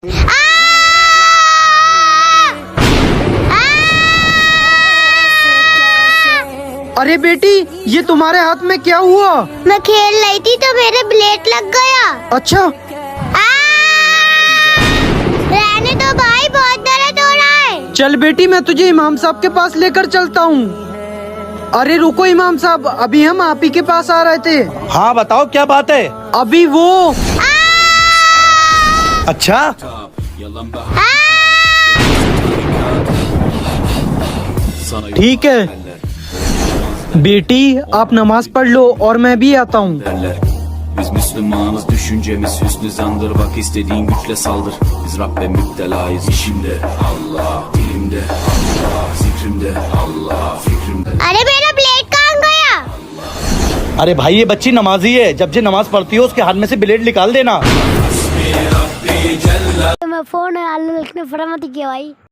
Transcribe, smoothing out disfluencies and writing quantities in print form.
अरे बेटी, ये तुम्हारे हाथ में क्या हुआ? मैं खेल रही थी तो मेरे ब्लेड लग गया। अच्छा, रहने दो भाई, बहुत दर्द हो रहा है। चल बेटी, मैं तुझे इमाम साहब के पास लेकर चलता हूँ। अरे रुको इमाम साहब, अभी हम आप ही के पास आ रहे थे। हाँ बताओ क्या बात है। अभी वो अच्छा ठीक है बेटी, आप नमाज पढ़ लो और मैं भी आता हूँ। derler. Biz Müslümanız, düşüncemiz hüsnü zandır. Bak istediğin güçle saldır. Biz Rabbe müptelayız. İşimde Allah, dilimde Allah, zikrimde Allah, fikrimde. अरे मेरा ब्लेड कहाँ गया? अरे भाई ये बच्ची नमाजी है, जब जे नमाज पढ़ती हो उसके हाथ में से ब्लेड निकाल देना। तो मैं फोन है अल्लाह ने फरमाती किया भाई।